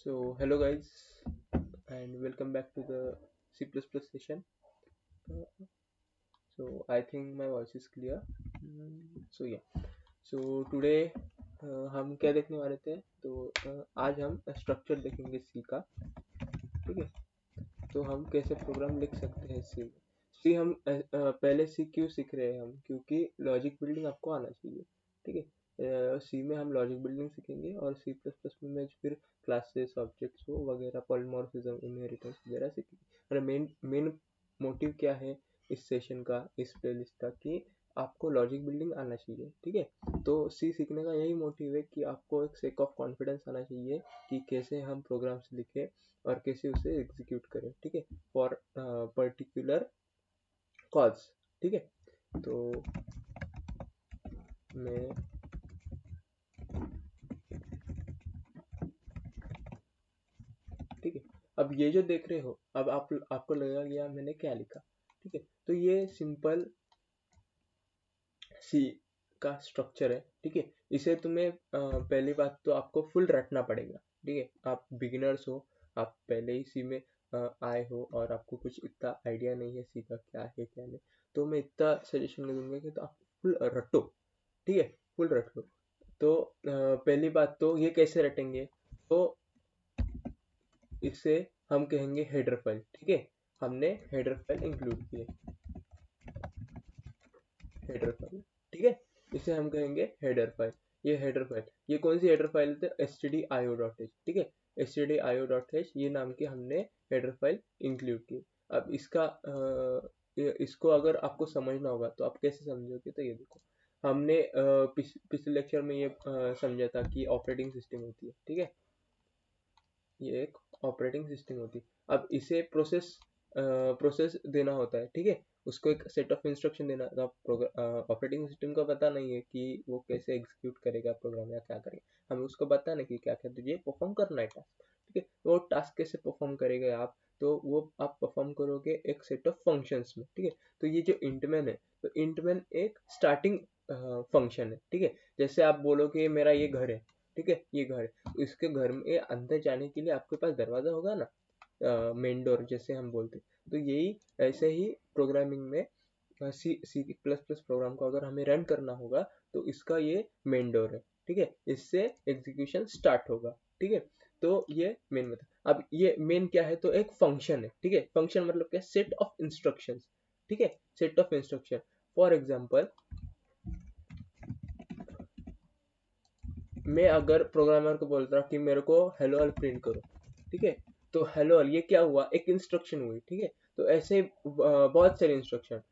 Hello guys, and welcome back to the C++ session. Uh, I think my voice is clear. Today हम क्या देखने वाले थे? आज हम स्ट्रक्चर देखेंगे C का, ठीक है? तो हम कैसे प्रोग्राम लिख सकते हैं C में? सी हम पहले सी क्यों सीख रहे हैं हम? क्योंकि लॉजिक बिल्डिंग आपको आना चाहिए, ठीक है? सी में हम लॉजिक बिल्डिंग सीखेंगे और सी प्लस प्लस में फिर क्लासेस, ऑब्जेक्ट्स हो वगैरह, पॉलीमॉर्फिज्म, इनहेरिटेंस वगैरह सीखेंगे। और मेन मोटिव क्या है इस सेशन का, इस प्लेलिस्ट का, कि आपको लॉजिक बिल्डिंग आना चाहिए, ठीक है? तो सी सीखने का यही मोटिव है कि आपको एक सेक ऑफ कॉन्फिडेंस आना चाहिए कि कैसे हम प्रोग्राम्स लिखें और कैसे उसे एग्जीक्यूट करें, ठीक है? फॉर पर्टिकुलर कॉज, ठीक है? तो मैं ठीक है, अब ये जो देख रहे हो, अब आपको लगेगा कि यार मैंने क्या लिखा, ठीक है? तो ये सिंपल सी का स्ट्रक्चर है, ठीक है? इसे तुम्हें पहली बात तो आपको फुल रटना पड़ेगा, ठीक है? आप बिगिनर्स हो, आप पहले ही सी में आए हो और आपको कुछ इतना आइडिया नहीं है सी का क्या है क्या नहीं, तो मैं इतना सजेशन दूंगा कि तो आप फुल रटो, ठीक है? फुल रट लो। तो पहली बात तो ये कैसे रटेंगे? तो इसे हम कहेंगे हेडर फाइल, ठीक है? हमने हेडर फाइल इंक्लूड किए, हेडर फाइल, ठीक है? इसे हम कहेंगे हेडर फाइल। ये हेडर फाइल, ये कौन सी हेडर फाइल है? stdio.h, ठीक है? stdio.h ये नाम की हमने हेडर फाइल इंक्लूड की। अब इसको अगर आपको समझना होगा तो आप कैसे समझोगे? तो ये देखो, हमने पिछले लेक्चर में ये समझा था कि ऑपरेटिंग सिस्टम होती है, ठीक है? ये एक ऑपरेटिंग सिस्टम होती है। अब इसे प्रोसेस देना होता है, ठीक है? उसको एक सेट ऑफ इंस्ट्रक्शन देना था। ऑपरेटिंग सिस्टम को पता नहीं है कि वो कैसे एग्जीक्यूट करेगा प्रोग्राम या क्या करेगा, हमें उसको बताना है कि क्या क्या तुझे परफॉर्म करना है टास्क, ठीक है? वो टास्क कैसे परफॉर्म करेंगे आप? तो वो आप परफॉर्म करोगे एक सेट ऑफ फंक्शंस में, ठीक है? तो ये जो इंटमैन है, तो इंटमैन एक स्टार्टिंग फंक्शन है, ठीक है? जैसे आप बोलोगे मेरा ये घर है, ठीक है? ये घर है, इसके घर में अंदर जाने के लिए आपके पास दरवाजा होगा ना, मेन डोर जैसे हम बोलते हैं। तो यही ऐसे ही प्रोग्रामिंग में सी प्लस प्लस प्रोग्राम को अगर हमें रन करना होगा तो इसका ये मेन डोर है, ठीक है? इससे एग्जीक्यूशन स्टार्ट होगा, ठीक है? तो ये मेन मेथड। अब ये मेन क्या है? तो एक फंक्शन है, ठीक है? फंक्शन मतलब क्या? सेट ऑफ इंस्ट्रक्शंस, ठीक है? Set of instruction. For example, मैं अगर प्रोग्रामर को बोलता कि मेरे को हेलो वर्ल्ड प्रिंट करो, ठीक है? तो हेलो वर्ल्ड ये क्या हुआ? एक इंस्ट्रक्शन हुई, ठीक है? तो ऐसे बहुत सारे इंस्ट्रक्शन,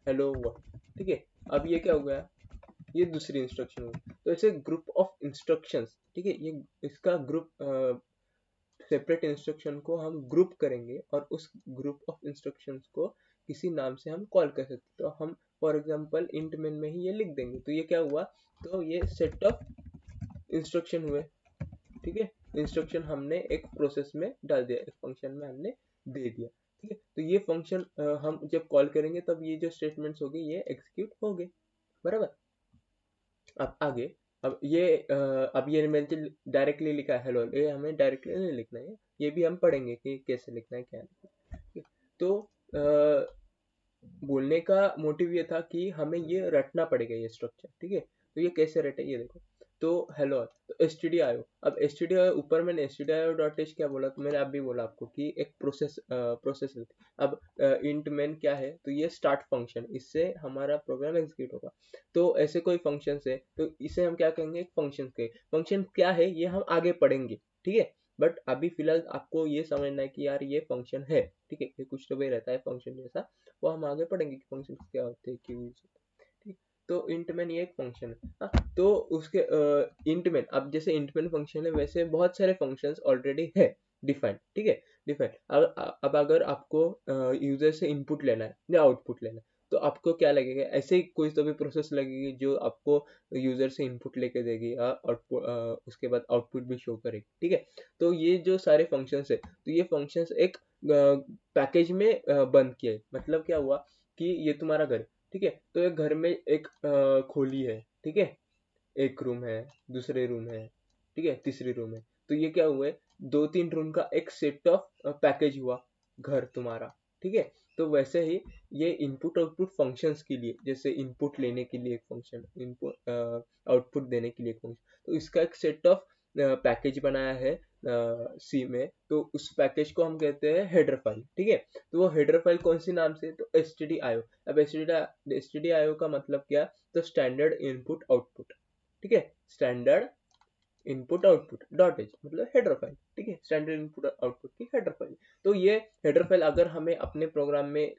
हेलो वर्ल्ड, ठीक है? अब ये क्या हो गया? ये दूसरी इंस्ट्रक्शन हुई। तो ऐसे ग्रुप ऑफ इंस्ट्रक्शंस, ठीक है? ये इसका ग्रुप, सेपरेट इंस्ट्रक्शन को हम ग्रुप करेंगे और उस ग्रुप ऑफ इंस्ट्रक्शंस को किसी नाम से हम कॉल कर सकते हैं। तो हम फॉर एग्जांपल इंट मेन में ही ये लिख देंगे। तो ये क्या हुआ? तो ये सेट ऑफ इंस्ट्रक्शन हुए, ठीक है? इंस्ट्रक्शन हमने एक प्रोसेस में डाल दिया, एक फंक्शन में हमने दे दिया, ठीक है? तो ये फंक्शन हम जब कॉल करेंगे तब ये जो स्टेटमेंट्स होंगे ये एग्जीक्यूट होंगे, बराबर? अब आगे, अब ये मैंने डायरेक्टली लिखा है हेलो, ये हमें डायरेक्टली नहीं लिखना है, ये भी हम पढ़ेंगे कि कैसे लिखना है क्या लिखना है, ठीक है? तो बोलने का मोटिव ये था कि हमें ये रटना पड़ेगा ये स्ट्रक्चर, ठीक है? तो ये कैसे रटे ये देखो। तो हेलो, तो stdio, अब stdio ऊपर मैंने stdio.h क्या बोला? तो मैंने अभी बोला आपको कि एक प्रोसेस है। अब इंट मेन क्या है? तो ये स्टार्ट फंक्शन, इससे हमारा प्रोग्राम एग्जीक्यूट होगा। तो ऐसे कोई फंक्शन है तो इसे हम क्या कहेंगे? एक फंक्शन के फंक्शन क्या है ये हम आगे पढ़ेंगे, ठीक है? बट अभी फिलहाल आपको ये समझना है कि यार ये फंक्शन है, ठीक है? ये कुछ तो भी रहता है फंक्शन जैसा, वो हम आगे पढ़ेंगे कि फंक्शन क्या होते हैं, क्यों यूज होते हैं, ठीक? तो इंट मैन ये एक फंक्शन है, हाँ? तो उसके इंट मैन, अब जैसे इंट मैन फंक्शन है वैसे बहुत सारे फंक्शंस ऑलरेडी है डिफाइंड, ठीक है? डिफाइंड। अब अगर आपको यूजर से इनपुट लेना है या आउटपुट लेना है, तो आपको क्या लगेगा? ऐसे ही कोई तो भी प्रोसेस लगेगी जो आपको यूजर से इनपुट लेके देगी और उसके बाद आउटपुट भी शो करेगी, ठीक है? तो ये जो सारे फंक्शंस है, तो ये फंक्शंस एक पैकेज में बंद किए। मतलब क्या हुआ कि ये तुम्हारा घर है, ठीक है? तो एक घर में एक खोली है, ठीक है? एक रूम है, दूसरे रूम है, ठीक है? तीसरी रूम है। तो ये क्या हुआ है, 2-3 रूम का एक सेट ऑफ पैकेज हुआ घर तुम्हारा, ठीक है। तो वैसे ही ये इनपुट आउटपुट फंक्शंस के लिए, जैसे इनपुट लेने के लिए एक फंक्शन, इनपुट आउटपुट देने के लिए एक फंक्शन, तो इसका एक सेट ऑफ पैकेज बनाया है सी में, तो उस पैकेज को हम कहते हैं हेडर फाइल, ठीक है। तो वो हेडर फाइल कौन सी नाम से, तो stdio। अब stdio का मतलब क्या, तो स्टैंडर्ड इनपुट आउटपुट, ठीक है, standard input output dot H मतलब हेडर फाइल, ठीक है, स्टैंडर्ड इनपुट आउटपुट की हेडर फाइल। तो ये हेडर फाइल अगर हमें अपने प्रोग्राम में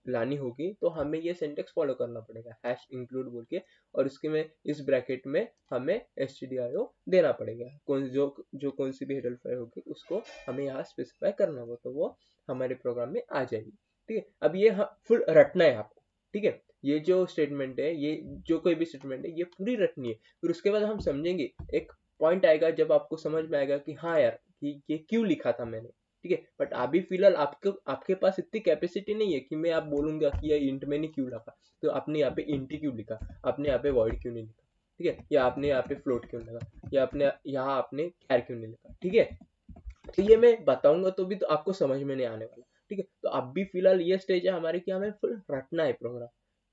लानी होगी तो हमें ये सिंटेक्स फॉलो करना पड़ेगा, हैश इंक्लूड बोल के, और इसके में इस ब्रैकेट में हमें stdio देना पड़ेगा, कौन सी भी हेडर फाइल होगी उसको हमें यहाँ स्पेसिफाई करना होगा, तो वो हमारे प्रोग्राम में आ जाएगी, ठीक है। अब ये फुल रटना है आपको, ठीक है, ये जो स्टेटमेंट है, ये जो कोई भी स्टेटमेंट है, ये पूरी रटनी है। फिर उसके बाद हम समझेंगे, एक पॉइंट आएगा जब आपको समझ में आएगा कि हाँ यार, कि ये क्यों लिखा था मैंने, ठीक है। बट अभी फिलहाल आपके पास इतनी कैपेसिटी नहीं है कि मैं आप बोलूंगा कि ये इंट मैंने क्यों लिखा, तो आपने यहाँ पे इंट क्यों लिखा, आपने यहाँ पे वॉइड क्यों नहीं लिखा, ठीक है, या आपने यहाँ पे फ्लोट क्यों लिखा, या आपने यहाँ आपने कैर क्यों नहीं लिखा, ठीक है। तो ये मैं बताऊंगा तो भी तो आपको समझ में नहीं आने वाला, ठीक है। तो अब भी फिलहाल ये स्टेज है हमारे कि हमें फुल रटना है प्रोग्राम,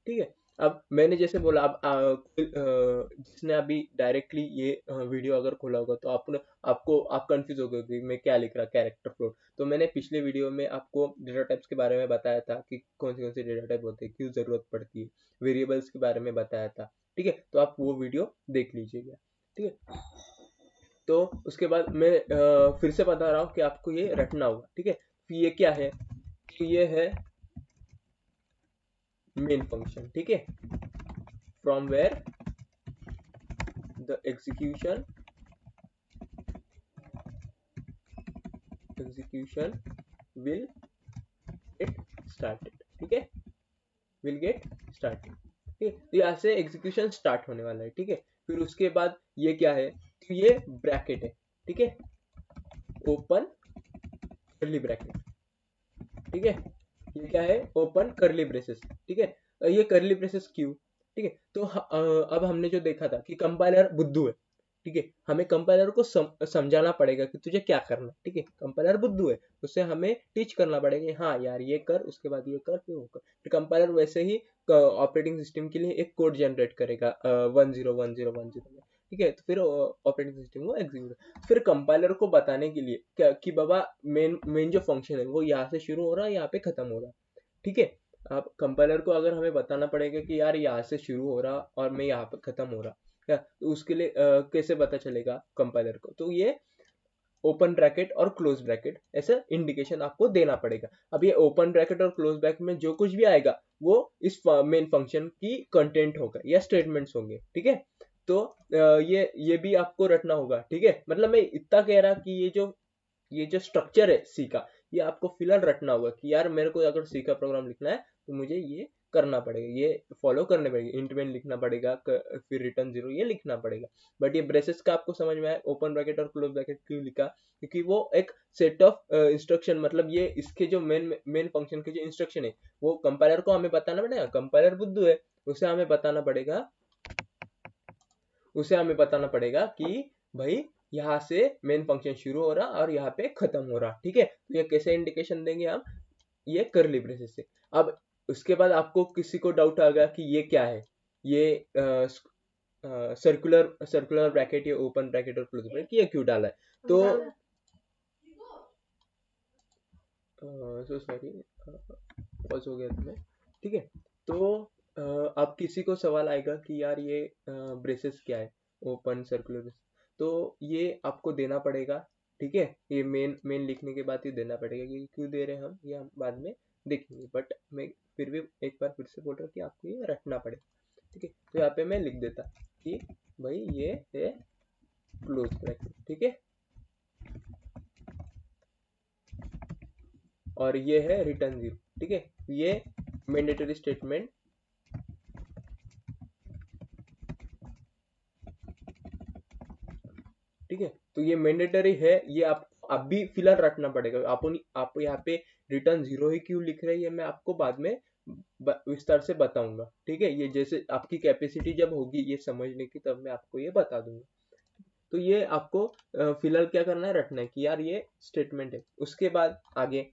ठीक है। अब मैंने जैसे बोला, अब जिसने अभी डायरेक्टली ये वीडियो अगर खोला होगा तो आप कंफ्यूज हो गए कि मैं क्या लिख रहा, कैरेक्टर फ्लोट। तो मैंने पिछले वीडियो में आपको डेटा टाइप्स के बारे में बताया था कि कौन से डेटा टाइप होते हैं, क्यों जरूरत पड़ती है, वेरिएबल्स के बारे में बताया था, ठीक है। तो आप वो वीडियो देख लीजिएगा, ठीक है। तो उसके बाद मैं फिर से बता रहा हूँ कि आपको ये रटना होगा, ठीक है। तो ये क्या है, तो ये है मेन फंक्शन, ठीक है, from where the execution will get started, ठीक है, विल गेट स्टार्टेड, ठीक है। तो यहाँ से एग्जीक्यूशन स्टार्ट होने वाला है, ठीक है। फिर उसके बाद ये क्या है, तो ये ब्रैकेट है, ठीक है, ओपन कर्ली ब्रैकेट, ठीक है। ये क्या है, ओपन कर्ली ब्रेसेस, ठीक है। ये कर्ली ब्रेसेस क्यों, ठीक है। तो अब हमने जो देखा था कि कंपाइलर बुद्धू है, ठीक है, हमें कंपाइलर को समझाना पड़ेगा कि तुझे क्या करना है, ठीक है। कंपाइलर बुद्धू है, उससे हमें टीच करना पड़ेगा, हाँ यार ये कर, उसके बाद ये कर, फिर वो कर। फिर कंपाइलर वैसे ही ऑपरेटिंग सिस्टम के लिए एक कोड जनरेट करेगा 101010 में, ठीक है। तो फिर ऑपरेटिंग सिस्टम को एग्जीक्यूट, फिर कंपाइलर को बताने के लिए क्या कि बाबा मेन जो फंक्शन है वो यहाँ से शुरू हो रहा है, यहाँ पे खत्म हो रहा है, ठीक है। आप कंपाइलर को अगर हमें बताना पड़ेगा कि यार यहाँ से शुरू हो रहा और मैं यहाँ पे खत्म हो रहा, क्या, तो उसके लिए कैसे पता चलेगा कंपाइलर को, तो ये ओपन ब्रैकेट और क्लोज ब्रैकेट ऐसा इंडिकेशन आपको देना पड़ेगा। अब ये ओपन ब्रैकेट और क्लोज ब्रैकेट में जो कुछ भी आएगा वो इस मेन फंक्शन की कंटेंट होगा या स्टेटमेंट्स होंगे, ठीक है। तो ये भी आपको रटना होगा, ठीक है। मतलब मैं इतना कह रहा कि ये जो स्ट्रक्चर है सी का, ये आपको फिलहाल रटना होगा कि यार मेरे को अगर सी का प्रोग्राम लिखना है तो मुझे ये करना पड़ेगा, ये फॉलो करने पड़ेगा, इंट मेन लिखना पड़ेगा, फिर रिटर्न 0 ये लिखना पड़ेगा। बट ये ब्रेसेस का आपको समझ में आया, ओपन ब्रैकेट और क्लोज ब्रैकेट क्यों लिखा, क्योंकि वो एक सेट ऑफ इंस्ट्रक्शन, मतलब ये इसके जो मेन फंक्शन के जो इंस्ट्रक्शन है वो कंपाइलर को हमें बताना पड़ेगा, कंपाइलर बुद्धू है, उसे हमें बताना पड़ेगा कि भाई यहाँ से मेन फंक्शन शुरू हो रहा और यहाँ पे खत्म हो रहा, ठीक है। तो ये कैसे इंडिकेशन देंगे हम, ये कर्ली ब्रेसेस से। अब उसके बाद आपको किसी को डाउट आ गया कि ये क्या है, ये सर्कुलर ब्रैकेट, ये ओपन ब्रैकेट और क्लोज ब्रैकेट ये क्यों डाला है, तो सॉरी पॉज हो गया तुम्हें, ठीक है। तो अब किसी को सवाल आएगा कि यार ये ब्रेसेस क्या है, ओपन सर्कुलर ब्रेसेस, तो ये आपको देना पड़ेगा, ठीक है। ये मेन लिखने के बाद ये देना पड़ेगा, कि क्यों दे रहे हैं हम ये हम बाद में देखेंगे, बट मैं फिर भी एक बार फिर से बोल रहा हूँ कि आपको ये रखना पड़ेगा, ठीक है। तो यहाँ पे मैं लिख देता कि भाई ये है क्लोज ब्रैकेट, ठीक है, और ये है रिटर्न 0, ठीक है। ये मैंडेटरी स्टेटमेंट, ठीक है। तो ये मैंडेटरी है, ये आप अभी फिलहाल रखना पड़ेगा। आप यहाँ पे रिटर्न 0 ही क्यों लिख रहे हैं ये मैं आपको बाद में विस्तार से बताऊंगा, ठीक है। ये जैसे आपकी कैपेसिटी जब होगी ये समझने की, तब मैं आपको ये बता दूंगा। तो ये आपको फिलहाल क्या करना है, रटना है कि यार ये स्टेटमेंट है। उसके बाद आगे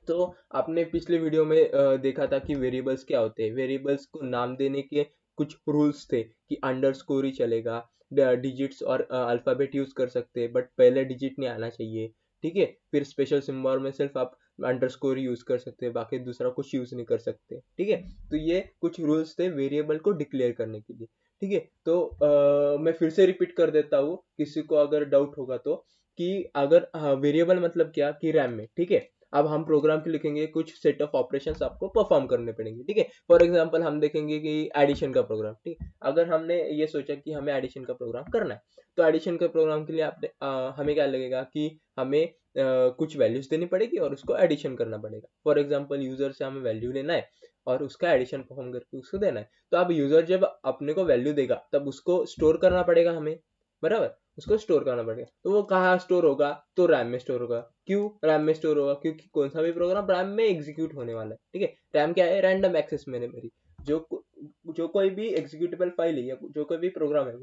तो आपने पिछले वीडियो में देखा था कि वेरिएबल्स क्या होते हैं। वेरिएबल्स को नाम देने के कुछ रूल्स थे कि अंडरस्कोर ही चलेगा, डिजिट्स और अल्फाबेट यूज कर सकते हैं बट पहले डिजिट नहीं आना चाहिए, ठीक है। फिर स्पेशल सिंबल में सिर्फ आप अंडरस्कोर यूज कर सकते हैं, बाकी दूसरा कुछ यूज नहीं कर सकते, ठीक है। तो ये कुछ रूल्स थे वेरिएबल को डिक्लेयर करने के लिए, ठीक है। तो मैं फिर से रिपीट कर देता हूँ किसी को अगर डाउट होगा तो, कि अगर वेरिएबल मतलब क्या कि रैम में, ठीक है। अब हम प्रोग्राम पे लिखेंगे, कुछ सेट ऑफ ऑपरेशंस आपको परफॉर्म करने पड़ेंगे, ठीक है। फॉर एग्जांपल हम देखेंगे कि एडिशन का प्रोग्राम, ठीक। अगर हमने ये सोचा कि हमें एडिशन का प्रोग्राम करना है, तो एडिशन के प्रोग्राम के लिए आपने हमें क्या लगेगा कि हमें कुछ वैल्यूज देनी पड़ेगी और उसको एडिशन करना पड़ेगा। फॉर एग्जाम्पल यूजर से हमें वैल्यू लेना है और उसका एडिशन परफॉर्म करके उसको देना है। तो अब यूजर जब अपने को वैल्यू देगा तब उसको स्टोर करना पड़ेगा हमें, बराबर। उसको स्टोर करना पड़ेगा, तो वो कहाँ स्टोर होगा, तो रैम में स्टोर होगा। क्यों रैम में स्टोर होगा, क्योंकि कौन सा भी प्रोग्राम रैम में एग्जीक्यूट होने वाला है, ठीक है। रैम क्या है, रैंडम एक्सेस मेमोरी। जो कोई भी एग्जीक्यूटेबल फाइल है या जो कोई भी प्रोग्राम है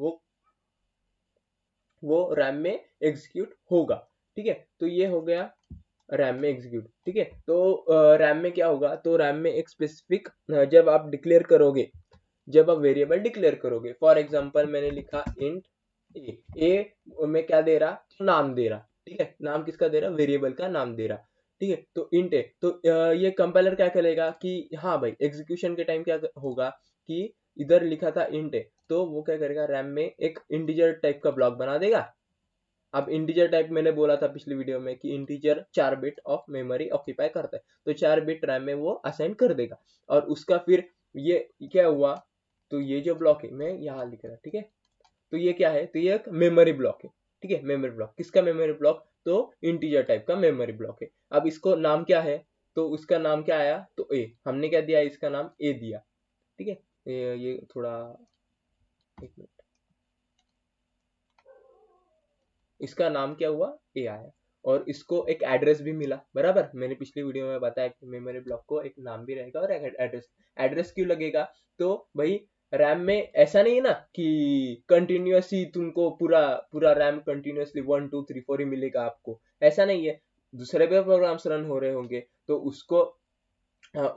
वो रैम में एग्जीक्यूट होगा, ठीक है। तो ये हो गया रैम में एग्जीक्यूट, ठीक है। तो रैम में क्या होगा, तो रैम में एक स्पेसिफिक जब आप डिक्लेयर करोगे, जब आप वेरिएबल डिक्लेयर करोगे, फॉर एग्जांपल मैंने लिखा इंट ए में क्या दे रहा, तो नाम दे रहा, ठीक है। नाम किसका दे रहा, वेरिएबल का नाम दे रहा, ठीक है। तो इंट है, तो ये कंपाइलर क्या करेगा कि हाँ भाई एग्जीक्यूशन के टाइम क्या होगा कि इधर लिखा था इंट है, तो वो क्या करेगा, रैम में एक इंटीजर टाइप का ब्लॉक बना देगा। अब इंटीजर टाइप मैंने बोला था पिछली वीडियो में कि integer 4 bit of memory occupy करता है, तो 4 बिट रैम में वो असाइन कर देगा। और उसका फिर ये क्या हुआ, तो ये जो ब्लॉक है मैं यहाँ लिख रहा, ठीक है। तो ये क्या है, तो ये एक मेमोरी ब्लॉक है, ठीक है। मेमोरी ब्लॉक किसका, मेमोरी ब्लॉक, तो इंटीजर टाइप का मेमोरी ब्लॉक है। अब इसको नाम क्या है, तो उसका नाम क्या आया, तो ए, हमने क्या दिया, इसका नाम ए दिया, ठीक है। ये थोड़ा एक मिनट, इसका नाम क्या हुआ, ए आया। और इसको एक एड्रेस भी मिला, बराबर। मैंने पिछली वीडियो में बताया कि मेमोरी ब्लॉक को एक नाम भी रहेगा और एक एड्रेस। एड्रेस क्यों लगेगा, तो भाई रैम में ऐसा नहीं है ना कि कंटिन्यूसली तुमको पूरा पूरा रैम कंटिन्यूसली 1 2 3 4 ही मिलेगा आपको, ऐसा नहीं है। दूसरे पे प्रोग्राम्स रन हो रहे होंगे तो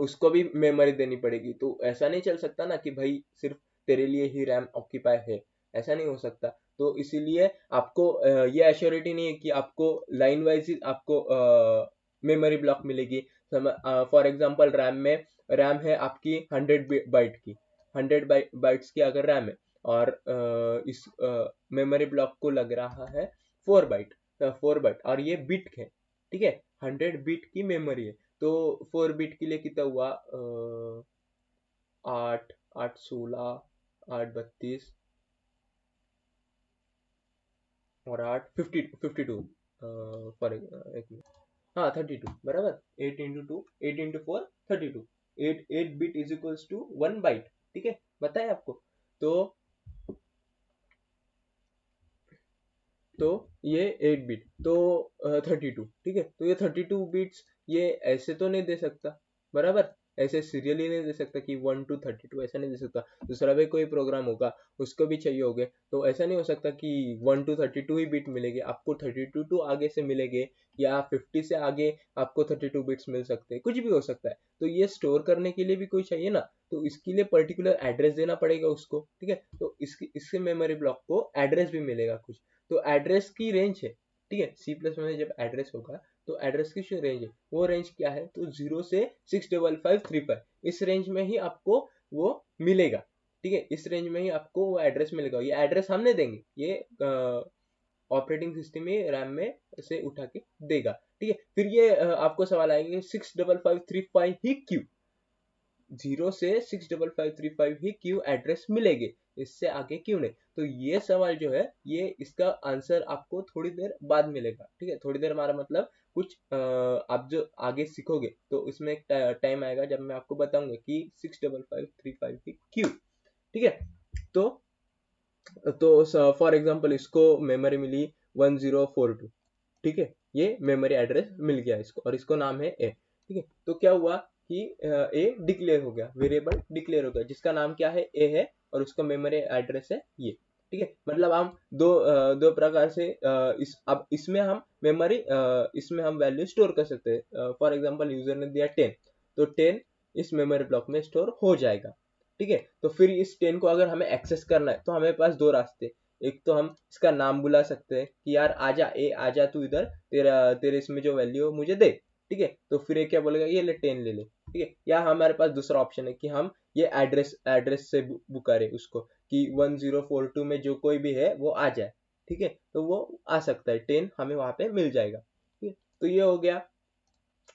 उसको भी मेमोरी देनी पड़ेगी। तो ऐसा नहीं चल सकता ना कि भाई सिर्फ तेरे लिए ही रैम ऑक्यूपाई है, ऐसा नहीं हो सकता। तो इसीलिए आपको ये एश्योरिटी नहीं है कि आपको लाइन वाइज आपको मेमोरी ब्लॉक मिलेगी। फॉर एग्जांपल रैम है आपकी 100 बाइट की, 100 बाइट्स की अगर रैम है, और इस मेमोरी ब्लॉक को लग रहा है 4 बाइट, 4 बाइट, और ये बिट है, ठीक है। 100 बिट की मेमोरी है, तो 4 बिट के लिए कितना हुआ, 8 8 16 8 32 और 8 52 फॉर एक मिनट, हाँ 32, बराबर। 8 × 2 8 × 4 32, 8 bit is equals to 1 byte, ठीक है, बताया आपको। तो ये 8 बिट, तो 32, ठीक है। तो ये 32 बिट्स ये ऐसे तो नहीं दे सकता, बराबर। ऐसे सीरियली नहीं दे सकता कि 1 to 32, ऐसा नहीं दे सकता। दूसरा भी कोई प्रोग्राम होगा उसको भी चाहिए होगे, तो ऐसा नहीं हो सकता कि 1 to 32 ही बिट मिलेगी आपको, 32 टू आगे से मिलेंगे या 50 से आगे आपको 32 बिट्स मिल सकते हैं, कुछ भी हो सकता है। तो ये स्टोर करने के लिए भी कोई चाहिए ना, तो इसके लिए पर्टिकुलर एड्रेस देना पड़ेगा उसको, ठीक है। तो इसके मेमोरी ब्लॉक को एड्रेस भी मिलेगा कुछ, तो एड्रेस की रेंज है, ठीक है। सी प्लस में जब एड्रेस होगा तो एड्रेस की जो रेंज है, वो रेंज क्या है, तो 0 से 65535, इस रेंज में ही आपको वो मिलेगा, ठीक है। इस रेंज में ही आपको वो एड्रेस मिलेगा। ये एड्रेस हम नहीं देंगे, ये ऑपरेटिंग सिस्टम ही रैम में से उठा के देगा, ठीक है। फिर ये आपको सवाल आएगा 65535 ही क्यों, 0 से 65535 ही क्यों एड्रेस मिलेंगे, इससे आगे क्यों नहीं। तो ये सवाल जो है, ये इसका आंसर आपको थोड़ी देर बाद मिलेगा, ठीक है। थोड़ी देर हमारा मतलब कुछ आप जो आगे सीखोगे तो इसमें एक टाइम आएगा जब मैं आपको बताऊंगा कि 65535 ही क्यों, ठीक है। तो फॉर एग्जांपल इसको मेमोरी मिली 1042, ठीक है। ये मेमोरी एड्रेस मिल गया इसको और इसको नाम है ए, ठीक है। तो क्या हुआ कि ए डिक्लेयर हो गया, वेरिएबल डिक्लेयर हो गया जिसका नाम क्या है, ए है, और उसका मेमोरी एड्रेस है ये, ठीक है। मतलब हम दो प्रकार से अब इसमें हम वैल्यू स्टोर कर सकते हैं। फॉर एग्जांपल यूजर ने दिया 10, तो 10 इस मेमोरी ब्लॉक में स्टोर हो जाएगा, ठीक है। तो फिर इस 10 को अगर हमें एक्सेस करना है तो हमें पास दो रास्ते, एक तो हम इसका नाम बुला सकते हैं कि यार आजा आजा तू इधर, तेरे इसमें जो वैल्यू है मुझे दे, ठीक है। तो फिर ये क्या बोलेगा, ये ले 10 ले ले, ठीक है। या हमारे पास दूसरा ऑप्शन है कि हम ये एड्रेस से पुकारे उसको कि 1042 में जो कोई भी है वो आ जाए, ठीक है। तो वो आ सकता है, 10 हमें वहां पे मिल जाएगा, ठीक है। तो ये हो गया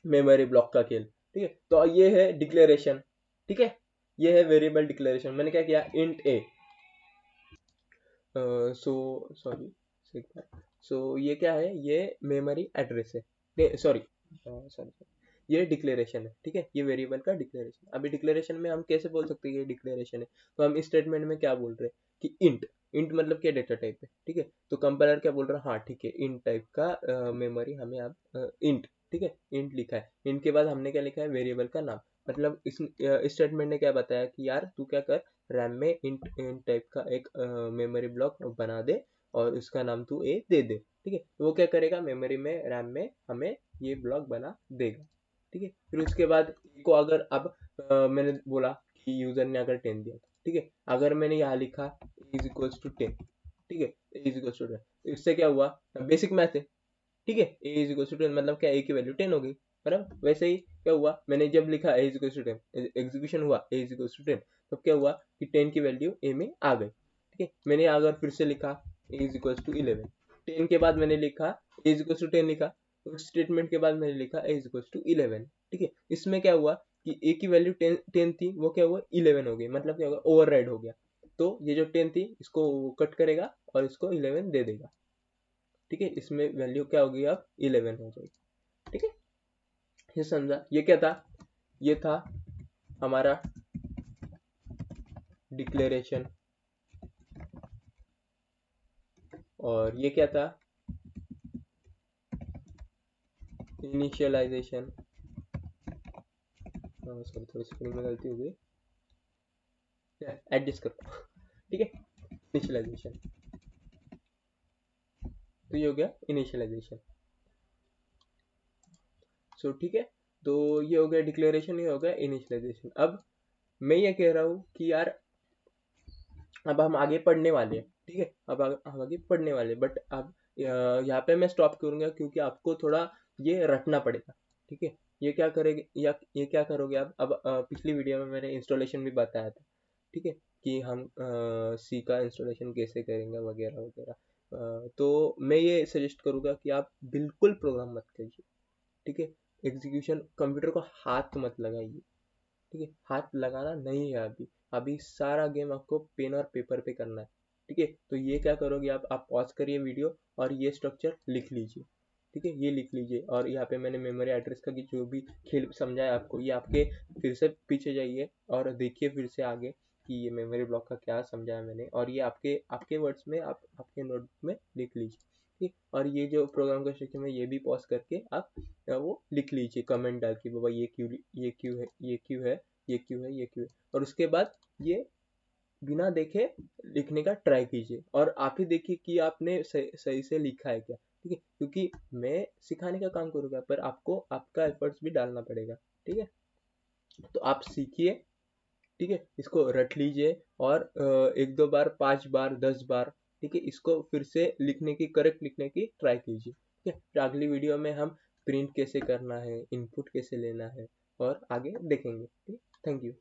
मेमोरी ब्लॉक का खेल, ठीक है। तो ये है डिक्लेरेशन, ठीक है। ये है वेरिएबल डिक्लेरेशन। मैंने क्या किया, इंट ए, सो ये क्या है, ये मेमोरी एड्रेस है, सॉरी सॉरी, ये डिक्लेरेशन है, ठीक है। ये वेरिएबल का डिक्लेरेशन। अभी डिक्लेरेशन में हम कैसे बोल सकते हैं ये डिक्लेरेशन है, तो हम इस स्टेटमेंट में क्या बोल रहे हैं कि इंट, इंट मतलब क्या, डेटा टाइप है, ठीक है। तो कंपाइलर क्या बोल रहा है, हाँ ठीक है, इंट टाइप का मेमोरी हमें अब इंट, ठीक है, इंट लिखा है। इंट के बाद हमने क्या लिखा है, वेरिएबल का नाम। मतलब इस स्टेटमेंट ने क्या बताया कि यार तू क्या कर, रैम में इंट इंट टाइप का एक मेमोरी ब्लॉक बना दे और उसका नाम तू ए दे दे, ठीक है। तो वो क्या करेगा, मेमोरी में रैम में हमें ये ब्लॉक बना देगा, ठीक है। फिर उसके बाद को अगर अब मैंने बोला कि यूजर ने अगर 10 दिया, ठीक है। अगर मैंने यहाँ लिखा इज इक्वल्स टू 10, ठीक है, इज इक्वल्स टू 10, इससे क्या हुआ, बेसिक मैथ है, ठीक है। ए इज इक्वल्स टू 10 मतलब क्या, ए की वैल्यू 10 हो गई, बराबर। वैसे ही क्या हुआ, मैंने जब लिखा ए इज इक्वल्स टू 10, एग्जीक्यूशन हुआ ए इज इक्वल्स टू 10, तो क्या हुआ कि 10 की वैल्यू ए में आ गई, ठीक है। मैंने अगर फिर से लिखा ए इज इक्वल्स टू 11, 10 के बाद मैंने लिखा ए इज इक्वल्स टू 10 लिखा, उस स्टेटमेंट के बाद मैंने लिखा ए इज इक्वल्स टू 11, ठीक है। इसमें क्या हुआ कि ए की वैल्यू 10 थी, वो क्या हुआ 11 हो गई, मतलब क्या होगा, ओवरराइड हो गया। तो ये जो 10 थी इसको कट करेगा और इसको 11 दे देगा, ठीक है। इसमें वैल्यू क्या होगी, अब 11 हो जाएगी, ठीक है। ये समझा, ये क्या था, ये था हमारा डिक्लेरेशन, और ये क्या था, इनिशियलाइजेशन। सॉरी, थोड़ी स्पेलिंग में गलती हो गई, एडजस्ट करो, ठीक है। इनिशियलाइजेशन, तो ये हो गया इनिशियलाइजेशन, सो ठीक है। तो ये हो गया डिक्लेरेशन, ये हो गया इनिशियलाइजेशन। अब मैं ये कह रहा हूँ कि यार अब हम आगे पढ़ने वाले हैं, ठीक है। अब हम आगे पढ़ने वाले, बट अब यहाँ पे मैं स्टॉप करूंगा क्योंकि आपको थोड़ा ये रटना पड़ेगा, ठीक है। ये क्या करेंगे, या ये क्या करोगे आप, अब पिछली वीडियो में मैंने इंस्टॉलेशन भी बताया था, ठीक है, कि हम सी का इंस्टॉलेशन कैसे करेंगे वगैरह वगैरह। तो मैं ये सजेस्ट करूंगा कि आप बिल्कुल प्रोग्राम मत कीजिए, ठीक है। एग्जीक्यूशन, कंप्यूटर को हाथ मत लगाइए, ठीक है, हाथ लगाना नहीं है अभी। अभी सारा गेम आपको पेन और पेपर पे करना है, ठीक है। तो ये क्या करोगे आप पॉज करिए वीडियो और ये स्ट्रक्चर लिख लीजिए, ठीक है, ये लिख लीजिए। और यहाँ पे मैंने मेमोरी एड्रेस का कि जो भी खेल समझाया आपको, ये आपके फिर से पीछे जाइए और देखिए फिर से आगे कि ये मेमोरी ब्लॉक का क्या समझाया मैंने, और ये आपके आपके वर्ड्स में आप आपके नोटबुक में लिख लीजिए, ठीक। और ये जो प्रोग्राम का सेक्शन में ये भी पॉज करके आप वो लिख लीजिए, कमेंट डाल के बाबा ये क्यों है, ये क्यों है, ये क्यों है, ये क्यों है। और उसके बाद ये बिना देखे लिखने का ट्राई कीजिए, और आप ही देखिए कि आपने सही से लिखा है क्या, ठीक है। क्योंकि मैं सिखाने का काम करूँगा पर आपको आपका एफर्ट्स भी डालना पड़ेगा, ठीक है। तो आप सीखिए, ठीक है, इसको रट लीजिए और एक दो बार, 5 बार, 10 बार, ठीक है, इसको फिर से लिखने की, करेक्ट लिखने की ट्राई कीजिए, ठीक है। फिर अगली वीडियो में हम प्रिंट कैसे करना है, इनपुट कैसे लेना है और आगे देखेंगे, ठीक है। Thank you.